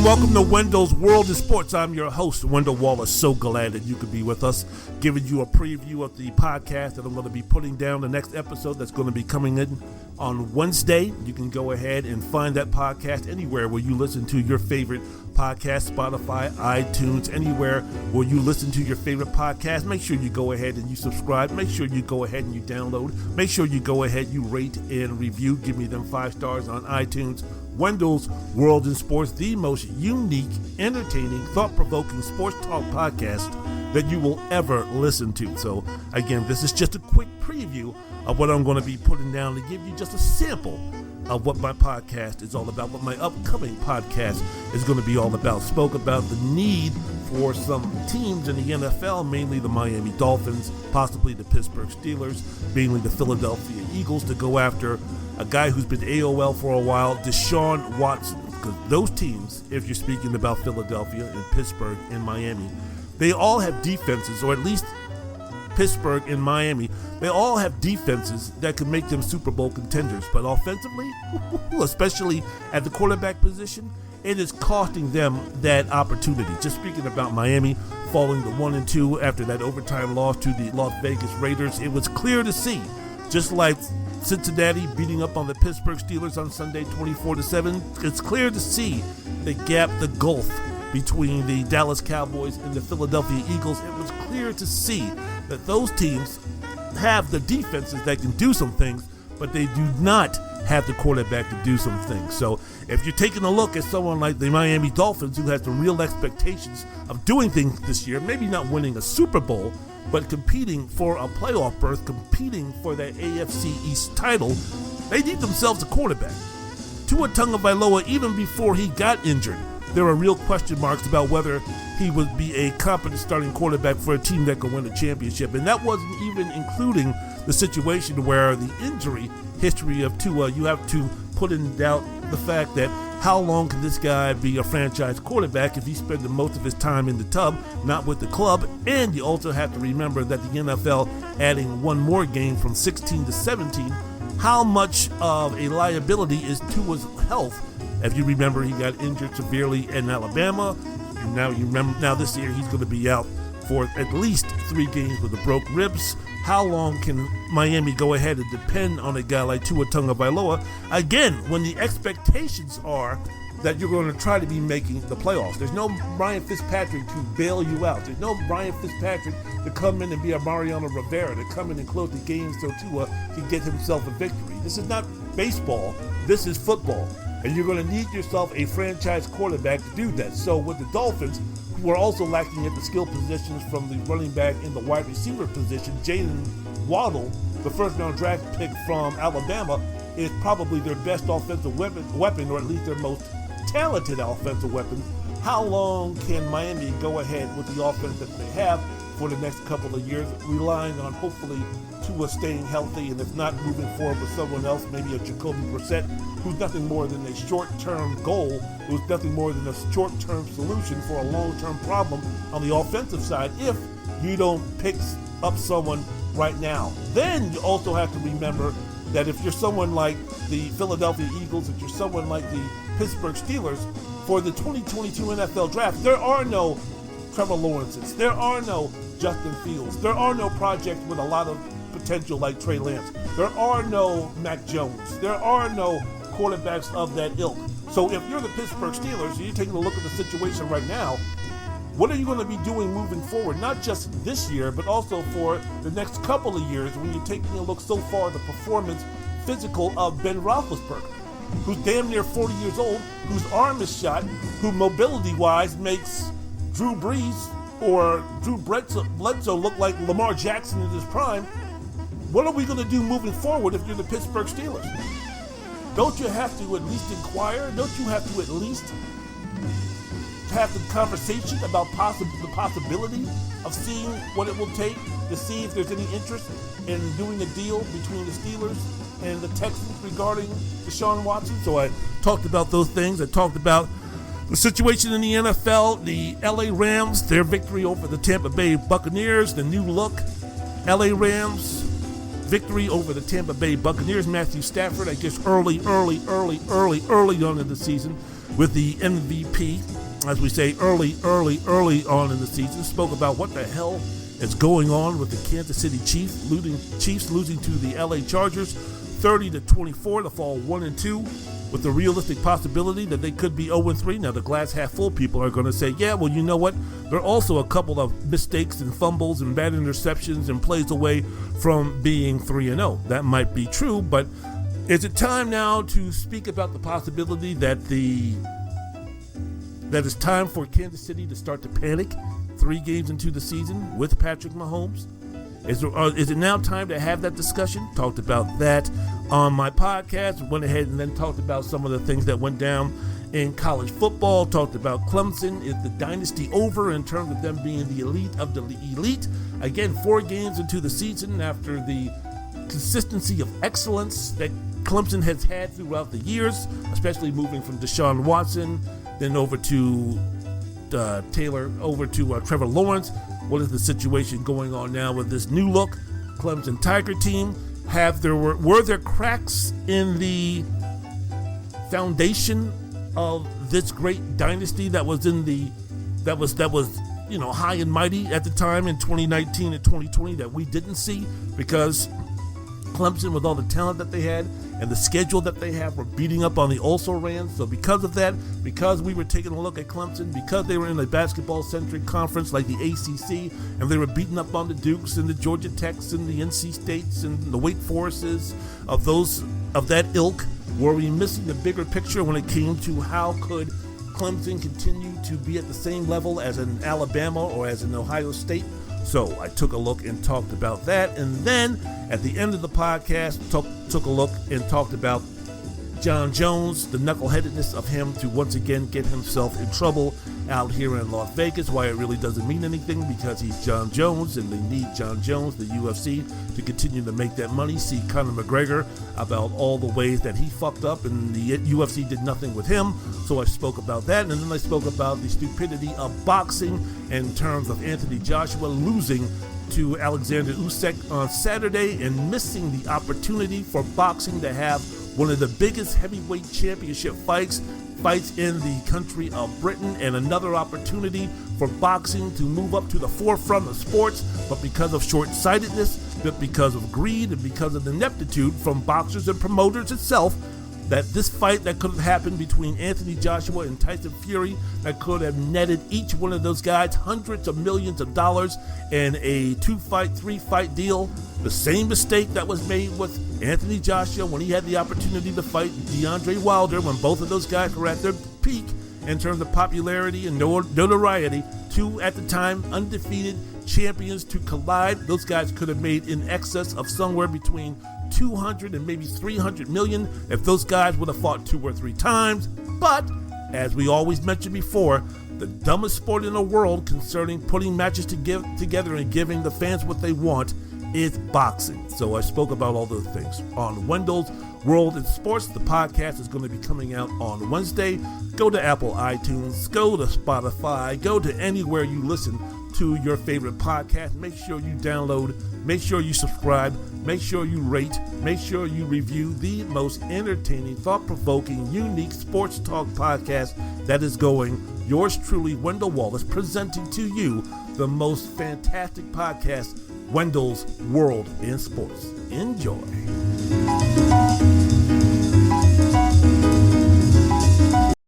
And welcome to Wendell's World in Sports. I'm your host, Wendell Wallace. So glad that you could be with us, giving you a preview of the podcast that I'm going to be putting down, the next episode that's going to be coming in on Wednesday. You can go ahead and find that podcast anywhere where you listen to your favorite podcast, Spotify, iTunes, anywhere where you listen to your favorite podcast. Make sure you go ahead and you subscribe. Make sure you go ahead and you download. Make sure you go ahead, you rate and review. Give me them 5 stars on iTunes. Wendell's World in Sports, the most unique, entertaining, thought-provoking sports talk podcast that you will ever listen to. So, again, this is just a quick preview of what I'm going to be putting down to give you just a sample of what my podcast is all about, what my upcoming podcast is going to be all about. Spoke about the need for some teams in the NFL, mainly the Miami Dolphins, possibly the Pittsburgh Steelers, mainly the Philadelphia Eagles, to go after a guy who's been AOL for a while, Deshaun Watson. Because those teams, if you're speaking about Philadelphia and Pittsburgh and Miami, they all have defenses, or at least Pittsburgh and Miami, they all have defenses that could make them Super Bowl contenders. But offensively, especially at the quarterback position, it is costing them that opportunity. Just speaking about Miami falling to 1-2 after that overtime loss to the Las Vegas Raiders, it was clear to see, just like Cincinnati beating up on the Pittsburgh Steelers on Sunday 24-7, it's clear to see the gap, the gulf between the Dallas Cowboys and the Philadelphia Eagles. It was clear to see that those teams have the defenses that can do some things, but they do not have the quarterback to do some things. So if you're taking a look at someone like the Miami Dolphins, who has the real expectations of doing things this year, maybe not winning a Super Bowl, but competing for a playoff berth, competing for that AFC East title, they need themselves a quarterback. Tua Tagovailoa, even before he got injured, there were real question marks about whether he would be a competent starting quarterback for a team that could win a championship. And that wasn't even including the situation where the injury history of Tua, you have to put in doubt the fact that how long can this guy be a franchise quarterback if he's spending most of his time in the tub, not with the club? And you also have to remember that the NFL adding one more game from 16 to 17, how much of a liability is Tua's health? If you remember, he got injured severely in Alabama. Now this year he's going to be out for at least 3 games with the broke ribs. How long can Miami go ahead and depend on a guy like Tua Tagovailoa? Again, when the expectations are that you're going to try to be making the playoffs. There's no Ryan Fitzpatrick to bail you out. There's no Ryan Fitzpatrick to come in and be a Mariano Rivera, to come in and close the game so Tua can get himself a victory. This is not baseball. This is football. And you're going to need yourself a franchise quarterback to do that. So with the Dolphins, who are also lacking at the skill positions from the running back and the wide receiver position, Jalen Waddle, the first-round draft pick from Alabama, is probably their best offensive weapon, or at least their most talented offensive weapon. How long can Miami go ahead with the offense that they have for the next couple of years, relying on hopefully Tua staying healthy, and if not, moving forward with someone else, maybe a Jacoby Brissett, who's nothing more than a short-term goal, who's nothing more than a short-term solution for a long-term problem on the offensive side if you don't pick up someone right now. Then you also have to remember that if you're someone like the Philadelphia Eagles, if you're someone like the Pittsburgh Steelers, for the 2022 NFL Draft, there are no Trevor Lawrences, there are no Justin Fields, there are no projects with a lot of potential like Trey Lance, there are no Mac Jones, there are no quarterbacks of that ilk. So if you're the Pittsburgh Steelers and you're taking a look at the situation right now, what are you going to be doing moving forward, not just this year, but also for the next couple of years when you're taking a look so far at the performance physical of Ben Roethlisberger, who's damn near 40 years old, whose arm is shot, who mobility-wise makes Drew Brees or Drew Bledsoe look like Lamar Jackson in his prime. What are we going to do moving forward if you're the Pittsburgh Steelers? Don't you have to at least inquire? Don't you have to at least have the conversation about the possibility of seeing what it will take to see if there's any interest in doing a deal between the Steelers and the Texans regarding Deshaun Watson? So I talked about those things. I talked about the situation in the NFL, the LA Rams, their victory over the Tampa Bay Buccaneers, the new look LA Rams victory over the Tampa Bay Buccaneers. Matthew Stafford, I guess early on in the season, with the MVP, as we say, early on in the season. Spoke about what the hell is going on with the Kansas City Chiefs losing to the LA Chargers 30-24 to fall 1-2. With the realistic possibility that they could be 0-3. Now, the glass half full people are going to say, yeah, well, you know what? There are also a couple of mistakes and fumbles and bad interceptions and plays away from being 3-0. That might be true, but is it time now to speak about the possibility that it's time for Kansas City to start to panic 3 games into the season with Patrick Mahomes? Is it now time to have that discussion? Talked about that on my podcast. Went ahead and then talked about some of the things that went down in college football. Talked about Clemson. Is the dynasty over in terms of them being the elite of the elite? Again, 4 games into the season after the consistency of excellence that Clemson has had throughout the years, especially moving from Deshaun Watson, then over to Trevor Lawrence. What is the situation going on now with this new look Clemson Tiger team? Were there cracks in the foundation of this great dynasty that was high and mighty at the time in 2019 and 2020 that we didn't see because Clemson, with all the talent that they had and the schedule that they have, were beating up on the also-rans. So because of that, because we were taking a look at Clemson, because they were in a basketball-centric conference like the ACC, and they were beating up on the Dukes and the Georgia Techs and the NC States and the Wake Forests of that ilk, were we missing the bigger picture when it came to how could Clemson continue to be at the same level as an Alabama or as an Ohio State? So I took a look and talked about that. And then at the end of the podcast, took a look and talked about John Jones, the knuckleheadedness of him to once again get himself in trouble out here in Las Vegas, why it really doesn't mean anything because he's John Jones and they need John Jones, the UFC, to continue to make that money. See Conor McGregor about all the ways that he fucked up and the UFC did nothing with him. So I spoke about that, and then I spoke about the stupidity of boxing in terms of Anthony Joshua losing to Alexander Usyk on Saturday and missing the opportunity for boxing to have one of the biggest heavyweight championship fights in the country of Britain, and another opportunity for boxing to move up to the forefront of sports, but because of short-sightedness, but because of greed, and because of the ineptitude from boxers and promoters itself, that this fight that could have happened between Anthony Joshua and Tyson Fury, that could have netted each one of those guys hundreds of millions of dollars in a 2-fight, 3-fight deal. The same mistake that was made with Anthony Joshua when he had the opportunity to fight DeAndre Wilder, when both of those guys were at their peak in terms of popularity and notoriety. 2 at the time undefeated champions to collide. Those guys could have made in excess of somewhere between 200 and maybe 300 million if those guys would have fought 2 or 3 times. But as we always mentioned before, the dumbest sport in the world concerning putting matches together and giving the fans what they want is boxing. So I spoke about all those things on Wendell's World in Sports. The podcast is going to be coming out on Wednesday. Go to Apple iTunes, go to Spotify, go to anywhere you listen to your favorite podcast. Make sure you download, make sure you subscribe, make sure you rate, make sure you review the most entertaining, thought-provoking, unique sports talk podcast that is going. Yours truly, Wendell Wallace, presenting to you the most fantastic podcast, Wendell's World in Sports. Enjoy.